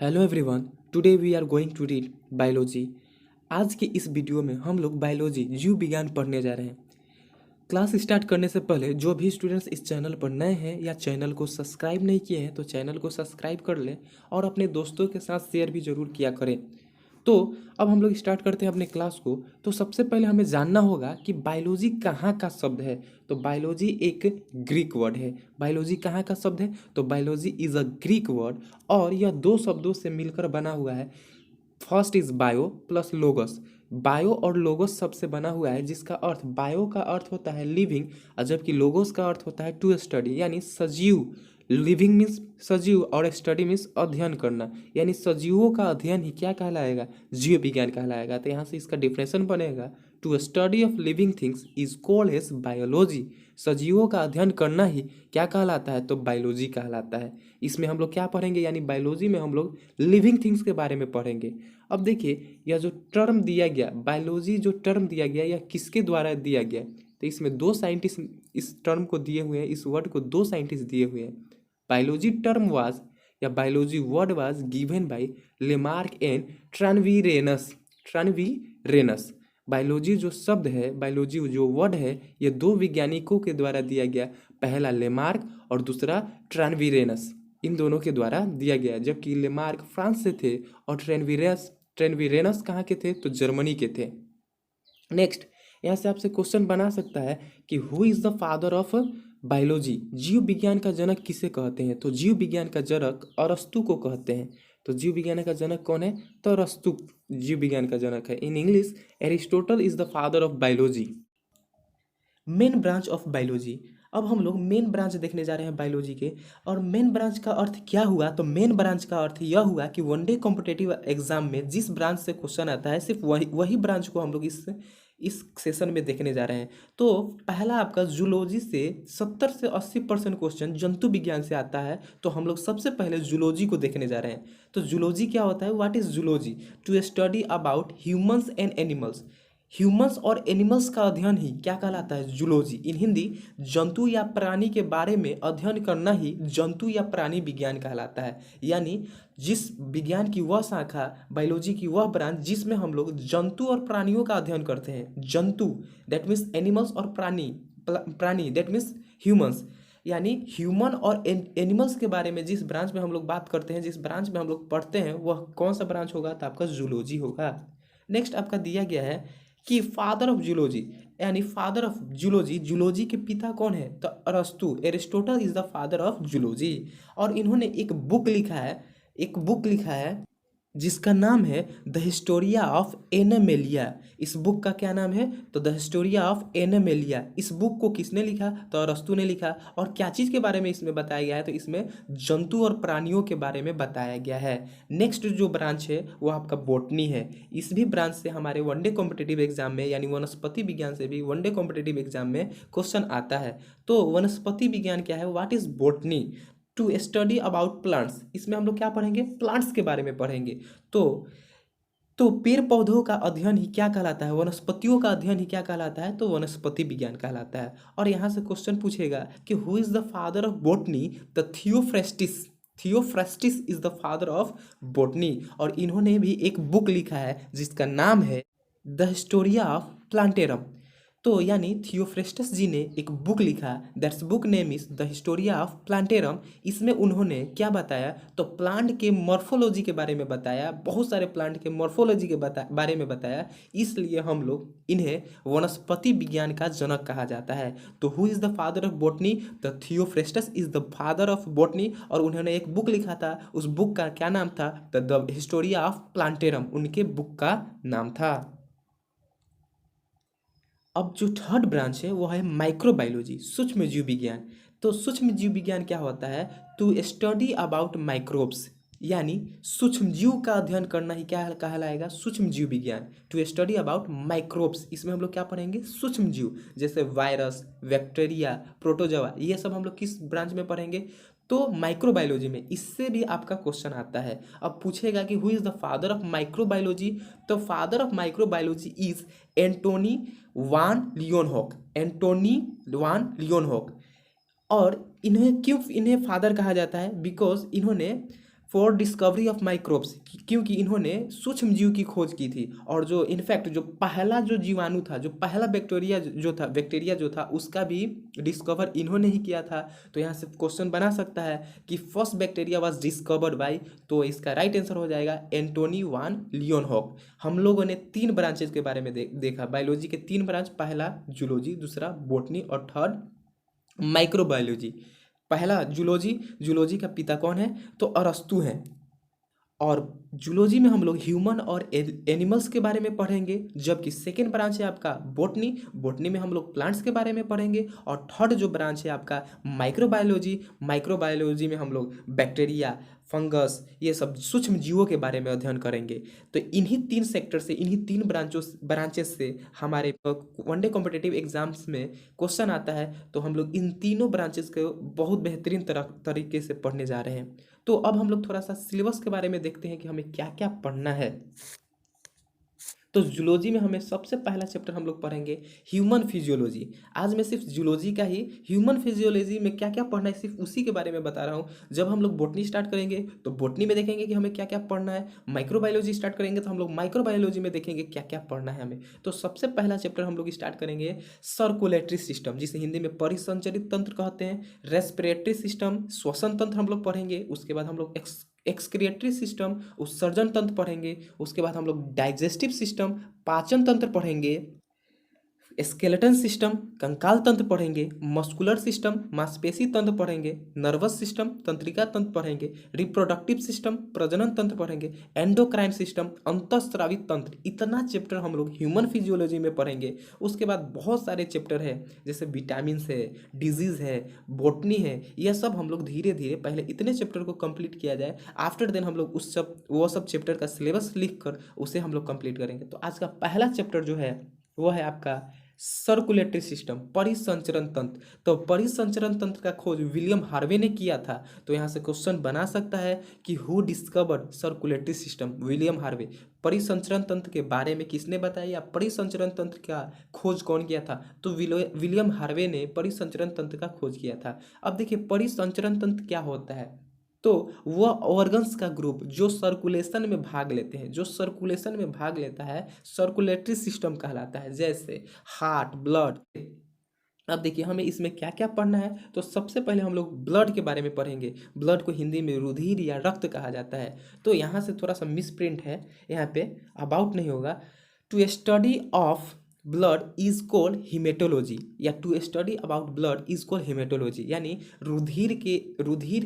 Hello everyone, today we are going to read biology. आज के इस वीडियो में हम लोग बायोलॉजी जीव विज्ञान पढ़ने जा रहे हैं। क्लास स्टार्ट करने से पहले जो भी स्टूडेंट्स इस चैनल पर नए हैं या चैनल को सब्सक्राइब नहीं किए हैं तो चैनल को सब्सक्राइब कर लें और अपने दोस्तों के साथ शेयर भी ज़रूर किया करें। तो अब हम लोग स्टार्ट करते हैं अपने क्लास को। तो सबसे पहले हमें जानना होगा कि बायोलॉजी कहाँ का शब्द है। तो बायोलॉजी एक ग्रीक वर्ड है। बायोलॉजी कहाँ का शब्द है? तो biology is a Greek word और यह दो शब्दों से मिलकर बना हुआ है। First is bio plus लोगस। Bio और लोगोस शब्द से बना हुआ है, जिसका अर्थ बायो का अर्थ होता है लिविंग और जबकि लोगोस का अर्थ होता है टू स्टडी, यानी सजीव। लिविंग मीन्स सजीव और स्टडी मीन्स अध्ययन करना, यानी सजीवों का अध्ययन ही क्या कहलाएगा? जीव विज्ञान कहलाएगा। तो यहाँ से इसका डिफिनेशन बनेगा, to study of living things is called as biology. सजीवों का अध्ययन करना ही क्या कहलाता है? तो बायोलॉजी कहलाता है। इसमें हम लोग क्या पढ़ेंगे? यानी बायोलॉजी में हम लोग लिविंग थिंग्स के बारे में पढ़ेंगे। अब देखिए, यह जो टर्म दिया गया बायोलॉजी, जो टर्म दिया गया यह किसके द्वारा दिया गया? तो इसमें दो साइंटिस्ट इस टर्म को दिए हुए हैं, इस वर्ड को दो साइंटिस्ट दिए हुए हैं। बायोलॉजी टर्म वाज या biology word was given by Lamarck and Treviranus. Biology जो शब्द है, बायोलॉजी जो वर्ड है, ये दो वैज्ञानिकों के द्वारा दिया गया। पहला लेमार्क और दूसरा ट्रानवीरेनस, इन दोनों के द्वारा दिया गया। जबकि लेमार्क फ्रांस से थे और ट्रेनवीरेनस कहाँ के थे? तो जर्मनी के थे। नेक्स्ट, यहाँ से आपसे क्वेश्चन बना सकता है कि who is the father of biology. जीव विज्ञान का जनक किसे कहते हैं? तो जीव विज्ञान का जनक अरस्तु को कहते हैं। तो जीव विज्ञान का जनक कौन है? तो अरस्तु जीव विज्ञान का जनक है। In English, Aristotle is the father of biology. Main branch of biology. अब हम लोग मेन ब्रांच देखने जा रहे हैं बायोलॉजी के। और मेन ब्रांच का अर्थ क्या हुआ? तो मेन ब्रांच का अर्थ यह हुआ कि वनडे कॉम्पिटिटिव एग्जाम में जिस ब्रांच से क्वेश्चन आता है, सिर्फ वही ब्रांच को हम लोग इस सेशन में देखने जा रहे हैं। तो पहला आपका जूलॉजी से 70 से 80% क्वेश्चन जंतु विज्ञान से आता है। तो हम लोग सबसे पहले जूलॉजी को देखने जा रहे हैं। तो जूलॉजी क्या होता है? What is zoology? To study about humans and animals. Humans और एनिमल्स का अध्ययन ही क्या कहलाता है? जूलॉजी। इन हिंदी, जंतु या प्राणी के बारे में अध्ययन करना ही जंतु या प्राणी विज्ञान कहलाता है। यानी जिस विज्ञान की वह शाखा, बायोलॉजी की वह ब्रांच जिसमें हम लोग जंतु और प्राणियों का अध्ययन करते हैं। जंतु दैट मीन्स एनिमल्स और प्राणी दैट मीन्स ह्यूमंस। यानी ह्यूमन और एनिमल्स के बारे में जिस ब्रांच में हम लोग बात करते हैं, जिस ब्रांच में हम लोग पढ़ते हैं, वह कौन सा ब्रांच होगा? तो आपका जूलॉजी होगा। नेक्स्ट आपका दिया गया है कि फादर ऑफ जूलॉजी, यानी फादर ऑफ जूलॉजी, जूलॉजी के पिता कौन है? तो अरस्तु, Aristotle is the father of zoology. और इन्होंने एक बुक लिखा है जिसका नाम है द हिस्टोरिया ऑफ एनामेलिया। इस बुक का क्या नाम है? तो द हिस्टोरिया ऑफ एनामेलिया। इस बुक को किसने लिखा? तो अरस्तु ने लिखा। और क्या चीज़ के बारे में इसमें बताया गया है? तो इसमें जंतु और प्राणियों के बारे में बताया गया है। नेक्स्ट जो ब्रांच है वो आपका बॉटनी है। इस भी ब्रांच से हमारे वनडे कॉम्पिटिटिव एग्जाम में, यानी वनस्पति विज्ञान से भी वनडे कॉम्पिटिटिव एग्जाम में क्वेश्चन आता है। तो वनस्पति विज्ञान क्या है? What is botany? To study about plants. इसमें हम लोग क्या पढ़ेंगे? प्लांट्स के बारे में पढ़ेंगे। तो पेड़ पौधों का अध्ययन ही क्या कहलाता है? वनस्पतियों का अध्ययन ही क्या कहलाता है? तो वनस्पति विज्ञान कहलाता है। और यहाँ से क्वेश्चन पूछेगा कि who is the father of botany? The Theophrastus is the father of botany. और इन्होंने भी एक बुक लिखा है जिसका नाम है द हिस्टोरिया ऑफ प्लांटेरम। तो यानी थियोफ्रेस्टस जी ने एक बुक लिखा, that's book name is the Historia of plantarum. इसमें उन्होंने क्या बताया? तो प्लांट के मॉर्फोलॉजी के बारे में बताया, बहुत सारे प्लांट के मॉर्फोलॉजी के बारे में बताया। इसलिए हम लोग इन्हें वनस्पति विज्ञान का जनक कहा जाता है। तो who is the father of botany? The Theophrastus is the father of botany. और उन्होंने एक बुक लिखा था, उस बुक का क्या नाम था? द हिस्टोरिया ऑफ प्लांटेरम उनके बुक का नाम था। अब जो थर्ड ब्रांच है वो है माइक्रोबायोलॉजी, सूक्ष्म जीव विज्ञान। तो सूक्ष्म जीव विज्ञान क्या होता है? टू स्टडी अबाउट माइक्रोब्स, यानी सूक्ष्म जीव का अध्ययन करना ही क्या कहलाएगा? सूक्ष्म जीव विज्ञान। टू स्टडी अबाउट माइक्रोब्स, इसमें हम लोग क्या पढ़ेंगे? सूक्ष्म जीव, जैसे वायरस, बैक्टीरिया, प्रोटोजोआ, ये सब हम लोग किस ब्रांच में पढ़ेंगे? तो माइक्रोबायोलॉजी में। इससे भी आपका क्वेश्चन आता है। अब पूछेगा कि who is the father of microbiology? तो father of microbiology is Antonie van Leeuwenhoek. और इन्हें क्यों फादर कहा जाता है? बिकॉज इन्होंने फॉर डिस्कवरी ऑफ माइक्रोब्स, क्योंकि इन्होंने सूक्ष्म जीव की खोज की थी। और जो इनफैक्ट जो पहला जो जीवाणु था, जो पहला बैक्टीरिया जो था उसका भी डिस्कवर इन्होंने ही किया था। तो यहाँ से क्वेश्चन बना सकता है कि first bacteria was discovered by, तो इसका राइट आंसर हो जाएगा एंटोनी वान लियोनहॉक। हम लोगों ने 3 ब्रांचेज के बारे में देखा, बायोलॉजी के 3 ब्रांच, पहला जूलॉजी, दूसरा बॉटनी और थर्ड माइक्रोबायोलॉजी। पहला जूलॉजी, जूलॉजी का पिता कौन है? तो अरस्तु हैं। और जूलॉजी में हम लोग ह्यूमन और एनिमल्स के बारे में पढ़ेंगे, जबकि सेकेंड ब्रांच है आपका बॉटनी, बॉटनी में हम लोग प्लांट्स के बारे में पढ़ेंगे। और थर्ड जो ब्रांच है आपका माइक्रोबायोलॉजी, माइक्रोबायोलॉजी में हम लोग बैक्टीरिया, फंगस, ये सब सूक्ष्म जीवों के बारे में अध्ययन करेंगे। तो इन्हीं 3 सेक्टर से, इन्हीं 3 ब्रांचेस से हमारे वनडे कॉम्पिटिटिव एग्जाम्स में क्वेश्चन आता है। तो हम लोग इन तीनों ब्रांचेस को बहुत बेहतरीन तरीके से पढ़ने जा रहे हैं। तो अब हम लोग थोड़ा सा सिलेबस के बारे में देखते हैं कि हमें क्या क्या पढ़ना है। तो जूलॉजी में हमें सबसे पहला चैप्टर हम लोग पढ़ेंगे ह्यूमन फिजियोलॉजी। आज मैं सिर्फ जूलॉजी का ही, ह्यूमन फिजियोलॉजी में क्या क्या पढ़ना है सिर्फ उसी के बारे में बता रहा हूँ। जब हम लोग बॉटनी स्टार्ट करेंगे तो बॉटनी में देखेंगे कि हमें क्या क्या पढ़ना है। माइक्रोबायोलॉजी स्टार्ट करेंगे तो हम लोग माइक्रोबायोलॉजी में देखेंगे क्या क्या पढ़ना है हमें। तो सबसे पहला चैप्टर हम लोग स्टार्ट करेंगे सर्कुलेटरी सिस्टम, जिसे हिंदी में परिसंचरित तंत्र कहते हैं। रेस्पिरेटरी सिस्टम, श्वसन तंत्र हम लोग पढ़ेंगे। उसके बाद हम लोग एक्सक्रिएटरी सिस्टम, उत्सर्जन तंत्र पढ़ेंगे। उसके बाद हम लोग डाइजेस्टिव सिस्टम, पाचन तंत्र पढ़ेंगे। स्केलेटन सिस्टम, कंकाल तंत्र पढ़ेंगे। मस्कुलर सिस्टम, मांसपेशी तंत्र पढ़ेंगे। नर्वस सिस्टम, तंत्रिका तंत्र पढ़ेंगे। रिप्रोडक्टिव सिस्टम, प्रजनन तंत्र पढ़ेंगे। एंडोक्राइन सिस्टम, अंतःस्रावी तंत्र। इतना चैप्टर हम लोग ह्यूमन फिजियोलॉजी में पढ़ेंगे। उसके बाद बहुत सारे चैप्टर है, जैसे विटामिन है, डिजीज है, बॉटनी है। यह सब हम लोग धीरे धीरे पहले इतने चैप्टर को कंप्लीट किया जाए, आफ्टर देन हम लोग वो सब चैप्टर का सिलेबस लिख कर उसे हम लोग कंप्लीट करेंगे। तो आज का पहला चैप्टर जो है वो है आपका सर्कुलेटरी सिस्टम, परिसंचरण तंत्र। तो परिसंचरण तंत्र का खोज विलियम हार्वे ने किया था। तो यहाँ से क्वेश्चन बना सकता है कि who discovered circulatory system? William Harvey. परिसंचरण तंत्र के बारे में किसने बताया, या परिसंचरण तंत्र का खोज कौन किया था? तो विलियम हार्वे ने परिसंचरण तंत्र का खोज किया था। अब देखिए परिसंचरण तंत्र क्या होता है। तो वह ऑर्गन्स का ग्रुप जो सर्कुलेशन में भाग लेते हैं, जो सर्कुलेशन में भाग लेता है, सर्कुलेटरी सिस्टम कहलाता है। जैसे हार्ट, ब्लड। अब देखिए हमें इसमें क्या क्या पढ़ना है। तो सबसे पहले हम लोग ब्लड के बारे में पढ़ेंगे। ब्लड को हिंदी में रुधिर या रक्त कहा जाता है। तो यहाँ से थोड़ा सा मिसप्रिंट है, यहाँ पे अबाउट नहीं होगा। To study of blood is called haematology, या to study about blood is called haematology, यानी रुधिर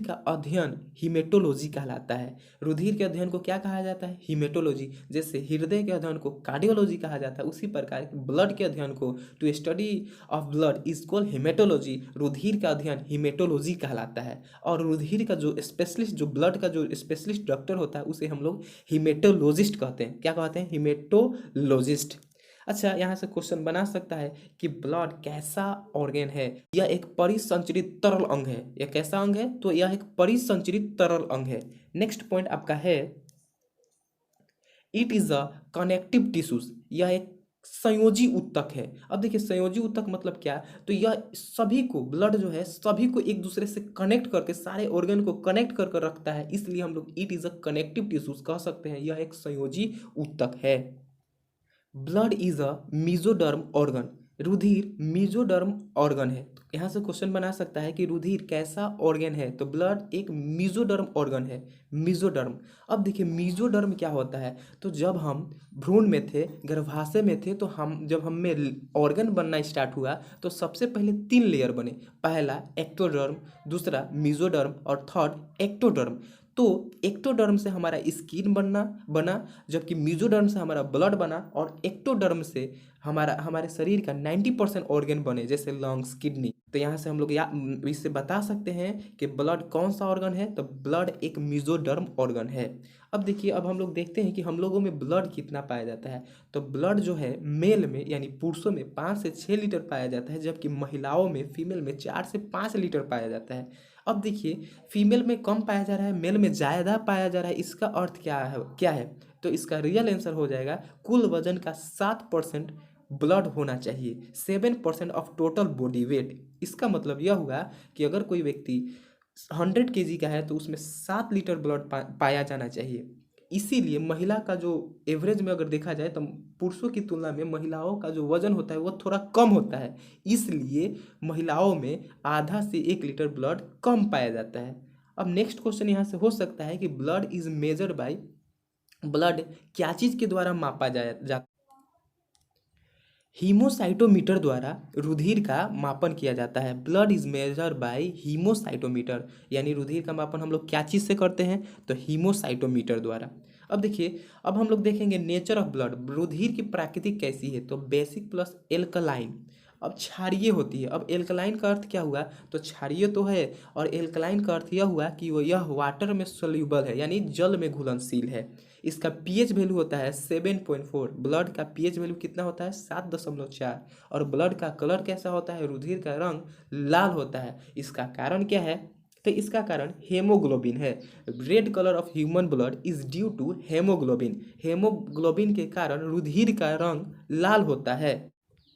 का अध्ययन हिमेटोलॉजी कहलाता है। रुधिर के अध्ययन को क्या कहा जाता है? हिमेटोलॉजी। जैसे हृदय के अध्ययन को कार्डियोलॉजी कहा जाता है, उसी प्रकार ब्लड के अध्ययन को to study of blood is called haematology. रुधिर का अध्ययन हिमेटोलॉजी कहलाता है। और रुधिर का जो स्पेशलिस्ट, जो ब्लड का जो स्पेशलिस्ट डॉक्टर होता है, उसे हम लोग हिमेटोलॉजिस्ट कहते हैं। क्या कहते हैं? हिमेटोलॉजिस्ट। अच्छा, यहाँ से क्वेश्चन बना सकता है कि ब्लड कैसा ऑर्गन है? यह एक परिसंचरित तरल अंग है। यह कैसा अंग है? तो यह एक परिसंचरित तरल अंग है। नेक्स्ट पॉइंट आपका है it is a connective tissues. यह एक संयोजी ऊतक है। अब देखिए संयोजी ऊतक मतलब क्या? तो यह सभी को, ब्लड जो है सभी को एक दूसरे से कनेक्ट करके, सारे ऑर्गन को कनेक्ट कर रखता है। इसलिए हम लोग it is a connective tissues कह सकते हैं। यह एक संयोजी ऊतक है। Blood is a mesoderm organ. रुधिर मीजोडर्म ऑर्गन है। तो यहाँ से क्वेश्चन बना सकता है कि रुधिर कैसा ऑर्गन है? तो ब्लड एक मीजोडर्म ऑर्गन है। मीजोडर्म। अब देखिए मीजोडर्म क्या होता है? तो जब हम भ्रूण में थे, गर्भाशय में थे, तो जब हम में ऑर्गन बनना स्टार्ट हुआ तो सबसे पहले 3 लेयर बने। पहला एक्टोडर्म, दूसरा मीजोडर्म और थर्ड एक्टोडर्म। तो एक्टोडर्म से हमारा स्किन बना, जबकि मीजोडर्म से हमारा ब्लड बना, और एक्टोडर्म से हमारे शरीर का 90% ऑर्गन बने, जैसे लंग्स, किडनी। तो यहाँ से हम लोग इससे बता सकते हैं कि ब्लड कौन सा ऑर्गन है। तो ब्लड एक मीजोडर्म ऑर्गन है। अब देखिए, अब हम लोग देखते हैं कि हम लोगों में ब्लड कितना पाया जाता है। तो ब्लड जो है मेल में, यानी पुरुषों में 5 से 6 लीटर पाया जाता है, जबकि महिलाओं में, फीमेल में 4 से 5 लीटर पाया जाता है। अब देखिए फीमेल में कम पाया जा रहा है, मेल में ज़्यादा पाया जा रहा है। इसका अर्थ क्या है? तो इसका रियल आंसर हो जाएगा कुल वजन का 7% ब्लड होना चाहिए, 7% ऑफ टोटल बॉडी वेट। इसका मतलब यह हुआ कि अगर कोई व्यक्ति 100 केजी का है तो उसमें 7 लीटर ब्लड पाया जाना चाहिए। इसीलिए महिला का जो एवरेज में अगर देखा जाए तो पुरुषों की तुलना में महिलाओं का जो वजन होता है वो थोड़ा कम होता है, इसलिए महिलाओं में आधा से 1 लीटर ब्लड कम पाया जाता है। अब नेक्स्ट क्वेश्चन यहाँ से हो सकता है कि blood is measured by, blood क्या चीज़ के द्वारा मापा जाता? हीमोसाइटोमीटर द्वारा रुधिर का मापन किया जाता है। Blood is measure by haemocytometer, यानी रुधिर का मापन हम लोग क्या चीज़ से करते हैं, तो हीमोसाइटोमीटर द्वारा। अब देखिए, अब हम लोग देखेंगे नेचर ऑफ ब्लड, रुधिर की प्राकृतिक कैसी है, तो बेसिक प्लस एल्कलाइन। अब क्षारीय होती है। अब एल्कलाइन का अर्थ क्या हुआ, तो क्षारीय तो है, और एल्कलाइन का अर्थ यह हुआ कि वो यह वाटर में सोल्यूबल है, यानी जल में घुलनशील है। इसका पीएच वैल्यू होता है 7.4। ब्लड का पीएच वैल्यू कितना होता है, 7.4। और ब्लड का कलर कैसा होता है, रुधिर का रंग लाल होता है। इसका कारण क्या है, तो इसका कारण हेमोग्लोबिन है। Red colour of human blood is due to haemoglobin. Haemoglobin के कारण रुधिर का रंग लाल होता है।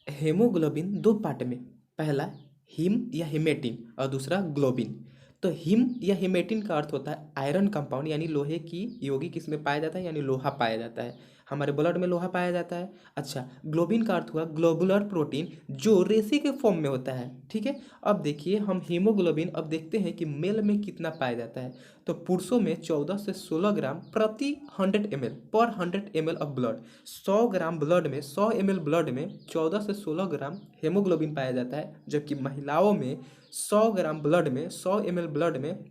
हेमोग्लोबिन दो पार्ट में, पहला हिम या हेमेटिन और दूसरा ग्लोबिन। तो हिम या हेमेटिन का अर्थ होता है आयरन कंपाउंड, यानी लोहे की यौगिक किसमें पाया जाता है, यानी लोहा पाया जाता है। हमारे ब्लड में लोहा पाया जाता है। अच्छा, ग्लोबिन का अर्थ हुआ ग्लोबुलर प्रोटीन, जो रेशे के फॉर्म में होता है। ठीक है, अब देखिए हम हीमोग्लोबिन अब देखते हैं कि मेल में कितना पाया जाता है। तो पुरुषों में 14 से 16 ग्राम प्रति 100 ml पर 100 ml of blood. 100 gram blood में, 100 ml ब्लड में 14 से 16 ग्राम हेमोग्लोबिन पाया जाता है, जबकि महिलाओं में 100 ग्राम ब्लड में, 100 ml ब्लड में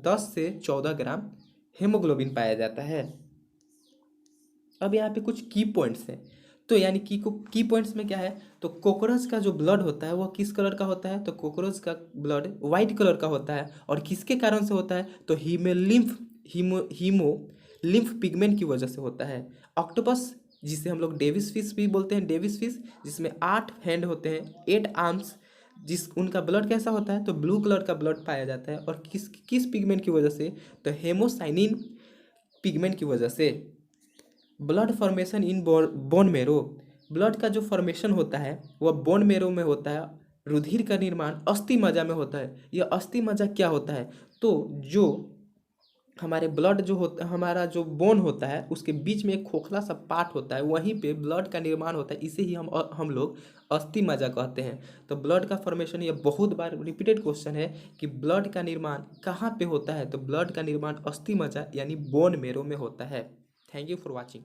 10 से 14 ग्राम हेमोग्लोबिन पाया जाता है। अब यहाँ पे कुछ की पॉइंट्स हैं। तो यानी की पॉइंट्स में क्या है, तो कॉकरोच का जो ब्लड होता है वो किस कलर का होता है, तो कॉकरोच का ब्लड वाइट कलर का होता है। और किसके कारण से होता है, तो हीमो लिम्फ पिगमेंट की वजह से होता है। ऑक्टोपस, जिसे हम लोग डेविस फिश भी बोलते हैं, डेविस फिश जिसमें 8 हैंड होते हैं, 8 आर्म्स, उनका ब्लड कैसा होता है, तो ब्लू कलर का ब्लड पाया जाता है। और किस किस पिगमेंट की वजह से, तो हेमोसाइनिन पिगमेंट की वजह से। Blood formation in bone marrow, blood का जो फॉर्मेशन होता है वह बोन मेरो में होता है। रुधिर का निर्माण अस्थि मज्जा में होता है। यह अस्थि मज्जा क्या होता है, तो जो हमारे ब्लड जो होता है, हमारा जो बोन होता है उसके बीच में एक खोखला सा पार्ट होता है, वहीं पे ब्लड का निर्माण होता है। इसे ही हम लोग अस्थि मज्जा कहते हैं। तो ब्लड का फॉर्मेशन, ये बहुत बार रिपीटेड क्वेश्चन है कि ब्लड का निर्माण कहाँ पे होता है, तो ब्लड का निर्माण अस्थि मज्जा यानी बोन मेरो में होता है। Thank you for watching.